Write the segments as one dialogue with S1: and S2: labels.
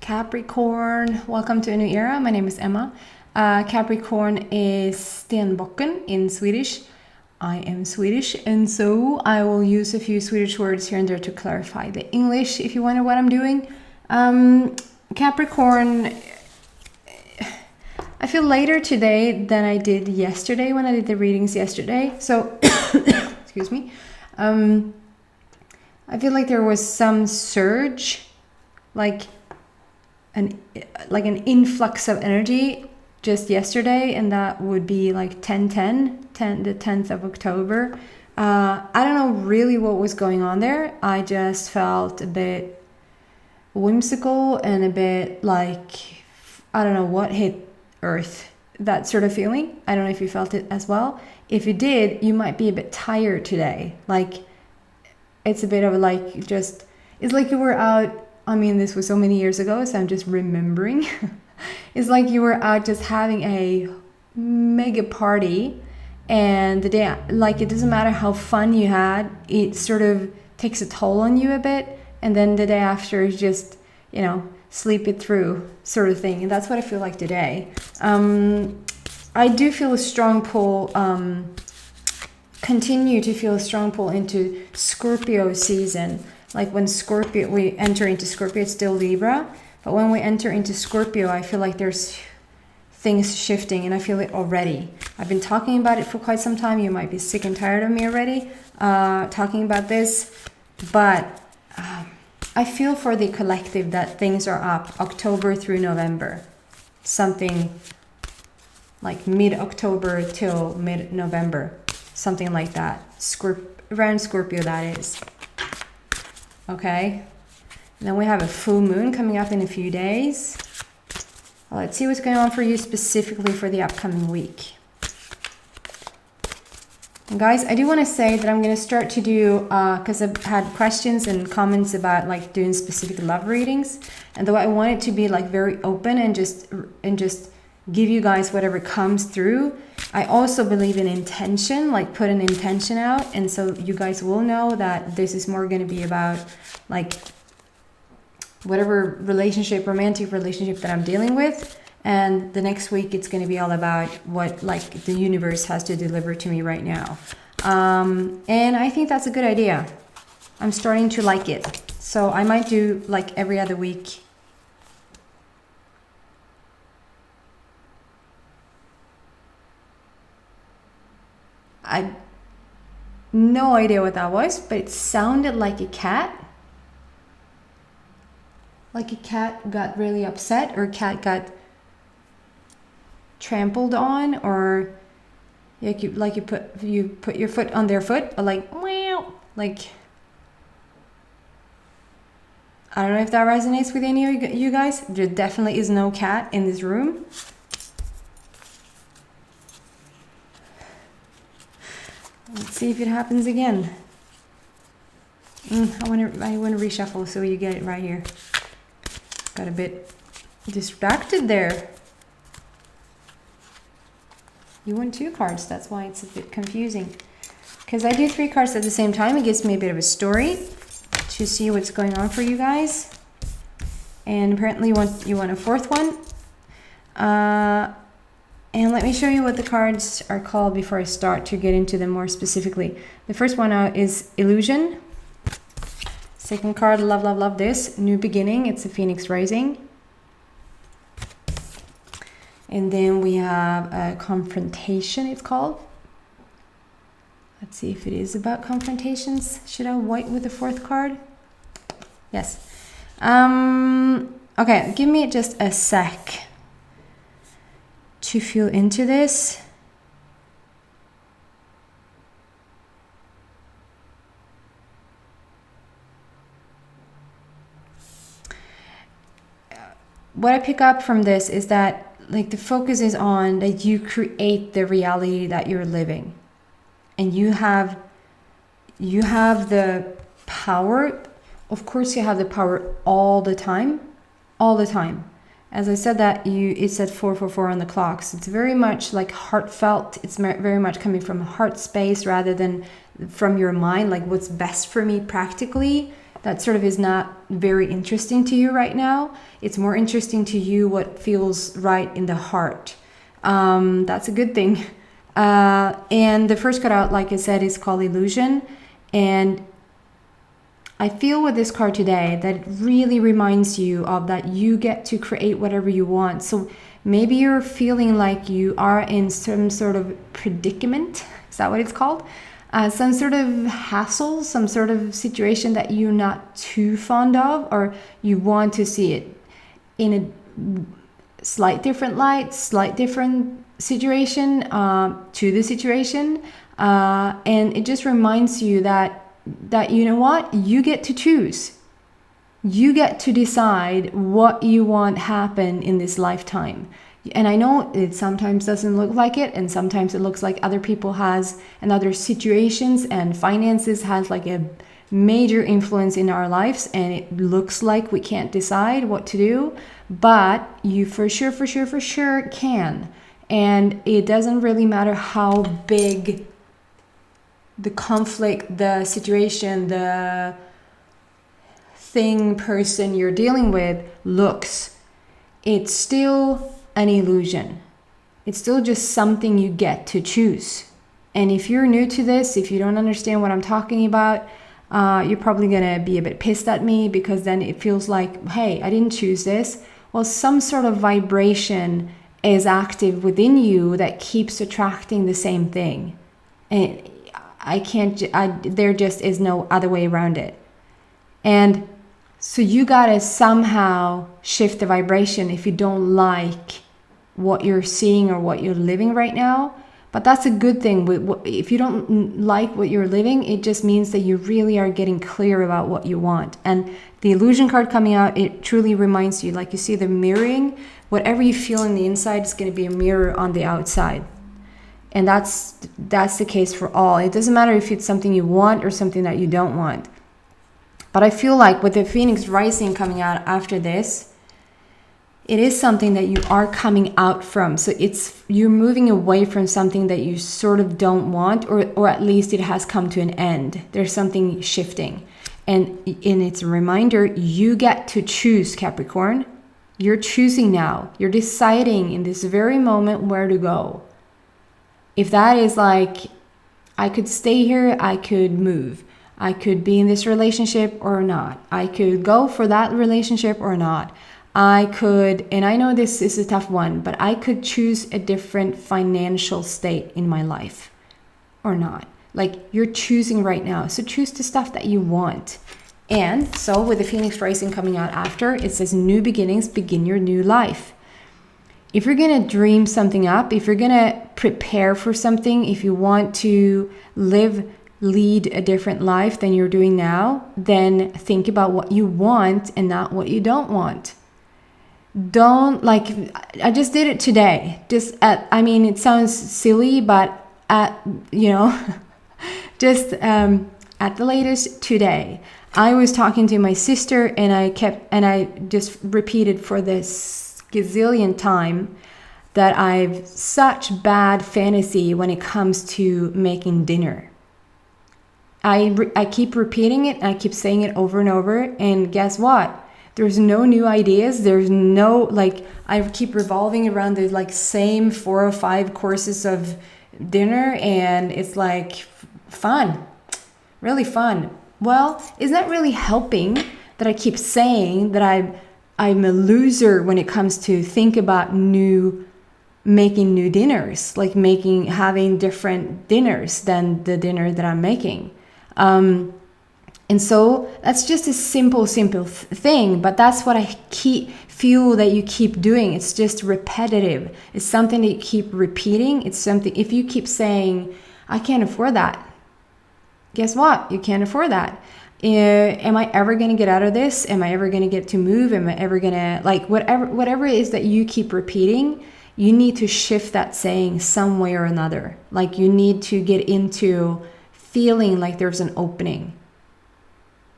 S1: Capricorn, welcome to a new era. My name is Emma. Capricorn is Stenbocken in Swedish. I am Swedish, and so I will use a few Swedish words here and there to clarify the English if you wonder what I'm doing. Capricorn, I feel later today than I did yesterday when I did the readings yesterday. So, excuse me. I feel like there was some surge, like an influx of energy just yesterday, and that would be like 10/10, the 10th of October. I don't know really what was going on there. I just felt a bit whimsical and a bit like, I don't know what hit Earth, that sort of feeling. I don't know if you felt it as well. If you did, you might be a bit tired today. Like, it's a bit of like, just, it's like you were out. I mean, this was so many years ago, so I'm just remembering. It's like you were out just having a mega party, and the day, like, it doesn't matter how fun you had, it sort of takes a toll on you a bit, and then the day after is just, you know, sleep it through sort of thing. And that's what I feel like today. I do feel a strong pull, continue to feel a strong pull into Scorpio season. Like when we enter into Scorpio, it's still Libra. But when we enter into Scorpio, I feel like there's things shifting, and I feel it already. I've been talking about it for quite some time. You might be sick and tired of me already talking about this. But I feel for the collective that things are up October through November. Something like mid-October till mid-November. Something like that. Around Scorpio, that is. Okay. And then we have a full moon coming up in a few days. Well, let's see what's going on for you specifically for the upcoming week. And guys, I do want to say that I'm going to start to do, because I've had questions and comments about like doing specific love readings. And though I want it to be like very open and just give you guys whatever comes through, I also believe in intention, like put an intention out. And so you guys will know that this is more going to be about like whatever relationship, romantic relationship that I'm dealing with. And the next week, it's going to be all about what like the universe has to deliver to me right now. And I think that's a good idea. I'm starting to like it. So I might do like every other week. I no idea what that was, but it sounded like a cat. Like a cat got really upset, or a cat got trampled on, or like you put your foot on their foot, or like meow, like I don't know if that resonates with any of you guys. There definitely is no cat in this room. Let's see if it happens again. I want to reshuffle so you get it right here. Got a bit distracted there. You want 2 cards, that's why it's a bit confusing. Because I do 3 cards at the same time, it gives me a bit of a story to see what's going on for you guys. And apparently you want a 4th one. And let me show you what the cards are called before I start to get into them more specifically. The first one out is Illusion. Second card, love, love, love this. New beginning, it's a Phoenix rising. And then we have a Confrontation, it's called. Let's see if it is about confrontations. Should I white with the 4th card? Yes. Okay, give me just a sec to feel into this. What I pick up from this is that like the focus is on that you create the reality that you're living, and you have the power. Of course you have the power all the time. As I said that it said 444 on the clock. So it's very much like heartfelt. It's very much coming from a heart space rather than from your mind, like what's best for me practically. that sort of is not very interesting to you right now. It's more interesting to you what feels right in the heart. That's a good thing. And the first card out, like I said, is called Illusion. And I feel with this card today that it really reminds you of that you get to create whatever you want. So maybe you're feeling like you are in some sort of predicament. Is that what it's called? Some sort of hassle, some sort of situation that you're not too fond of, or you want to see it in a slight different light, slight different situation to the situation. And it just reminds you that you know what? You get to choose. You get to decide what you want happen in this lifetime. And I know it sometimes doesn't look like it, and sometimes it looks like other people has and other situations and finances has like a major influence in our lives, and it looks like we can't decide what to do, but you for sure can. And it doesn't really matter how big the conflict, the situation, the thing, person you're dealing with looks. It's still an illusion. It's still just something you get to choose. And if you're new to this, if you don't understand what I'm talking about, you're probably gonna be a bit pissed at me, because then it feels like, hey, I didn't choose this. Well, some sort of vibration is active within you that keeps attracting the same thing. And there just is no other way around it. And so you gotta somehow shift the vibration if you don't like what you're seeing or what you're living right now. But that's a good thing. If you don't like what you're living, it just means that you really are getting clear about what you want. And the illusion card coming out, it truly reminds you, like you see the mirroring, whatever you feel on the inside is going to be a mirror on the outside. And that's the case for all. It doesn't matter if it's something you want or something that you don't want. But I feel like with the Phoenix rising coming out after this, it is something that you are coming out from. So you're moving away from something that you sort of don't want, or at least it has come to an end. There's something shifting. And it's a reminder, you get to choose, Capricorn. You're choosing now. You're deciding in this very moment where to go. If that is like, I could stay here, I could move. I could be in this relationship or not. I could go for that relationship or not. I could, and I know this is a tough one, but I could choose a different financial state in my life or not. Like, you're choosing right now. So choose the stuff that you want. And so with the Phoenix rising coming out after, it says new beginnings, begin your new life. If you're going to dream something up, if you're going to prepare for something, if you want to lead a different life than you're doing now, then think about what you want and not what you don't want. Don't, like, I just did it today. It sounds silly, but just at the latest today, I was talking to my sister, and I just repeated for this gazillion time that I've such bad fantasy when it comes to making dinner. I keep repeating it, and I keep saying it over and over, and guess what? There's no new ideas. There's no, I keep revolving around the same 4 or 5 courses of dinner, and it's fun, really fun. Well, isn't that really helping that I keep saying that I'm a loser when it comes to think about making new dinners, having different dinners than the dinner that I'm making. And so that's just a simple thing, but that's what I feel that you keep doing. It's just repetitive. It's something that you keep repeating. It's something, if you keep saying, I can't afford that, guess what? You can't afford that. Am I ever going to get out of this? Am I ever going to get to move? Am I ever going to, whatever it is that you keep repeating, you need to shift that saying some way or another. You need to get into feeling like there's an opening.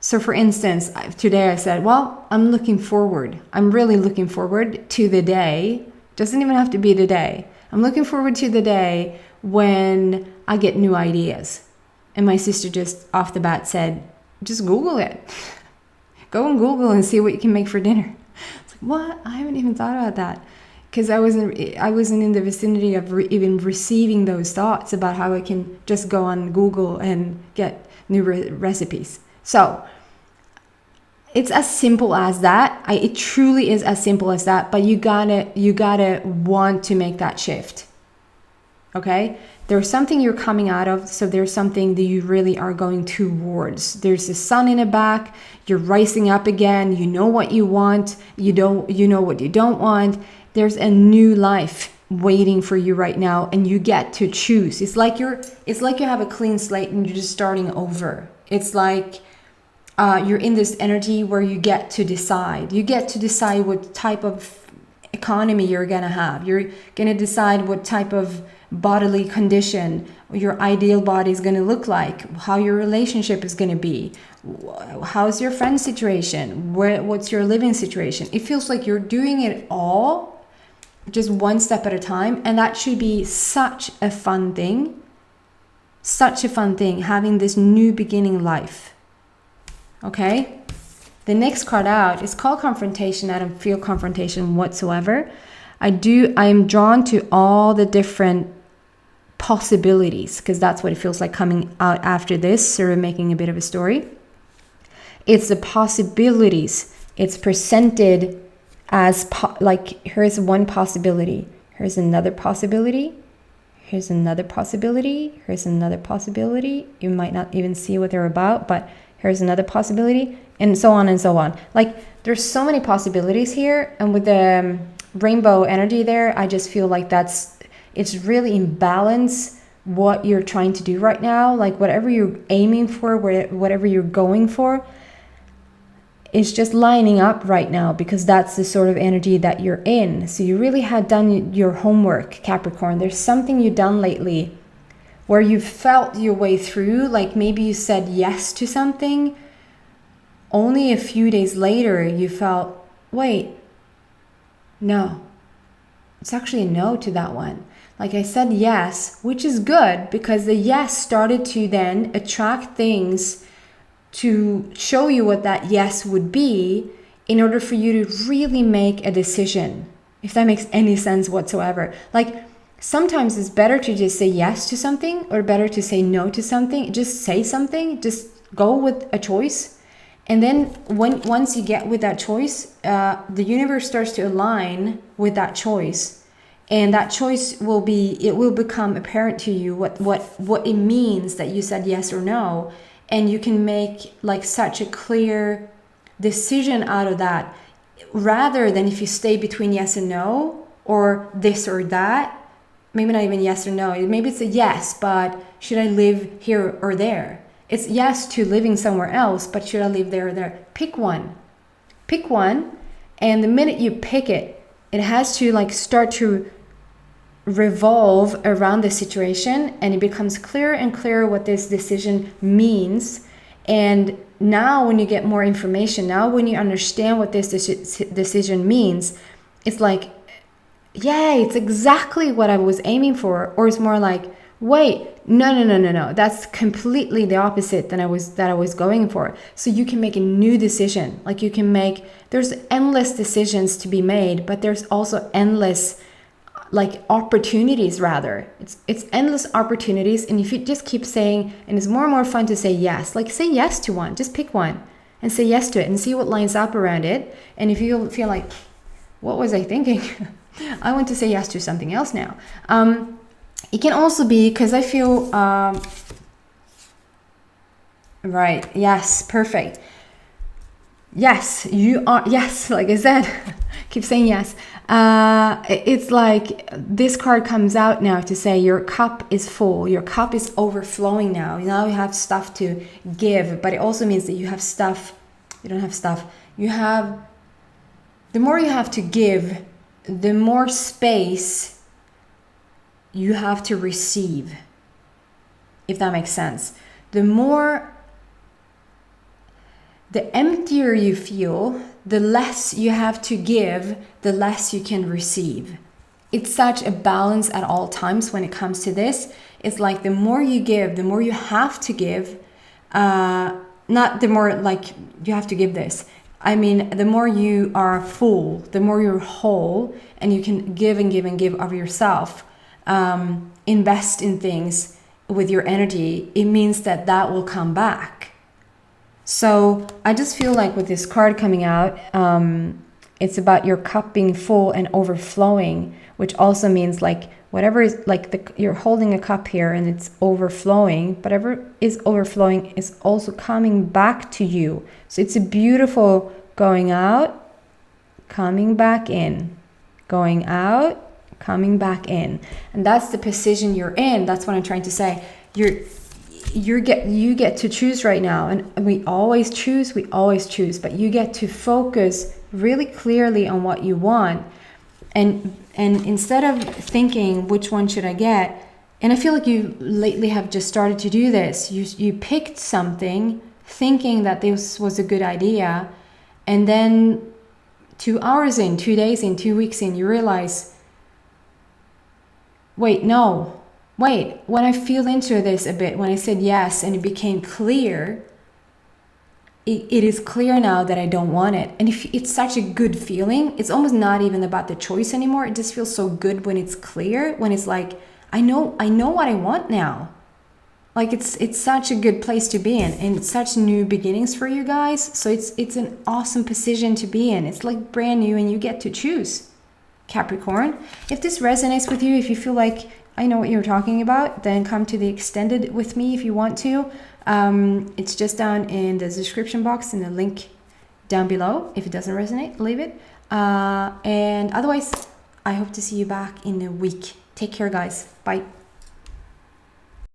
S1: So for instance, today I said, well, I'm looking forward. I'm really looking forward to the day. Doesn't even have to be today. I'm looking forward to the day when I get new ideas. And my sister just off the bat said, just Google it. Go on Google and see what you can make for dinner. It's like, what? I haven't even thought about that. Because I wasn't in the vicinity of even receiving those thoughts about how I can just go on Google and get new recipes. So it's as simple as that. It truly is as simple as that. But you gotta want to make that shift. Okay, there's something you're coming out of, so there's something that you really are going towards. There's the sun in the back. You're rising up again. You know what you want. You know what you don't want. There's a new life waiting for you right now, and you get to choose. It's like you have a clean slate and you're just starting over. It's like you're in this energy where you get to decide. You get to decide what type of economy you're gonna have. You're gonna decide what type of bodily condition your ideal body is going to look like, how your relationship is going to be, how's your friend situation, what's your living situation. It feels like you're doing it all just one step at a time, and that should be such a fun thing, having this new beginning life. Okay, the next card out is called Confrontation. I don't feel confrontation whatsoever. I am drawn to all the different possibilities, because that's what it feels like coming out after this, sort of making a bit of a story. It's the possibilities. It's presented as like, here's one possibility, here's another possibility, here's another possibility, here's another possibility. You might not even see what they're about, but here's another possibility, and so on and so on. Like, there's so many possibilities here, and with the rainbow energy there, I just feel like it's really in balance what you're trying to do right now. Like, whatever you're aiming for, whatever you're going for, it's just lining up right now, because that's the sort of energy that you're in. So you really had done your homework, Capricorn. There's something you've done lately where you've felt your way through. Like, maybe you said yes to something, only a few days later you felt, wait, no, it's actually a no to that one. Like, I said yes, which is good, because the yes started to then attract things to show you what that yes would be, in order for you to really make a decision, if that makes any sense whatsoever. Like, sometimes it's better to just say yes to something, or better to say no to something. Just say something, just go with a choice. And then once you get with that choice, the universe starts to align with that choice. And that choice will become apparent to you what it means that you said yes or no. And you can make like such a clear decision out of that, rather than if you stay between yes and no, or this or that. Maybe not even yes or no. Maybe it's a yes, but should I live here or there? It's yes to living somewhere else, but should I live there or there? Pick one. Pick one. And the minute you pick it, it has to like start to revolve around the situation, and it becomes clearer and clearer what this decision means. And now when you get more information, now when you understand what this decision means, it's like, yay, it's exactly what I was aiming for. Or it's more like, wait, no, that's completely the opposite that I was going for. So you can make a new decision. Like, there's endless decisions to be made, but there's also endless like opportunities, rather. It's endless opportunities. And if you just keep saying, and it's more and more fun to say yes, like say yes to one, just pick one and say yes to it and see what lines up around it. And if you feel like, what was I thinking? I want to say yes to something else now. It can also be because I feel, right, yes, perfect. Yes, you are, yes, like I said, keep saying yes. It's like this card comes out now to say your cup is full, your cup is overflowing now. Now you have stuff to give, but it also means that you have stuff, you don't have stuff. The more you have to give, the more space you have to receive, if that makes sense. The emptier you feel, the less you have to give, the less you can receive. It's such a balance at all times when it comes to this. It's like the more you give, the more you have to give. Not the more like you have to give this. I mean, the more you are full, the more you're whole, and you can give and give and give of yourself, invest in things with your energy, it means that that will come back. So I just feel like with this card coming out, it's about your cup being full and overflowing, which also means like whatever is like you're holding a cup here and it's overflowing, whatever is overflowing is also coming back to you. So it's a beautiful going out, coming back in, going out, coming back in. And that's the position you're in. That's what I'm trying to say. You get to choose right now, and we always choose, but you get to focus really clearly on what you want. And instead of thinking which one should I get, and I feel like you lately have just started to do this, you picked something thinking that this was a good idea, and then 2 hours in, 2 days in, 2 weeks in, you realize, wait, when I feel into this a bit, when I said yes and it became clear, it is clear now that I don't want it. And if it's such a good feeling, it's almost not even about the choice anymore. It just feels so good when it's clear, when it's like, I know what I want now. Like it's such a good place to be in, and it's such new beginnings for you guys. So it's an awesome position to be in. It's like brand new and you get to choose, Capricorn. If this resonates with you, if you feel like I know what you're talking about, then come to the extended with me if you want to. It's just down in the description box and the link down below. If it doesn't resonate, leave it. And otherwise, I hope to see you back in a week. Take care, guys. Bye.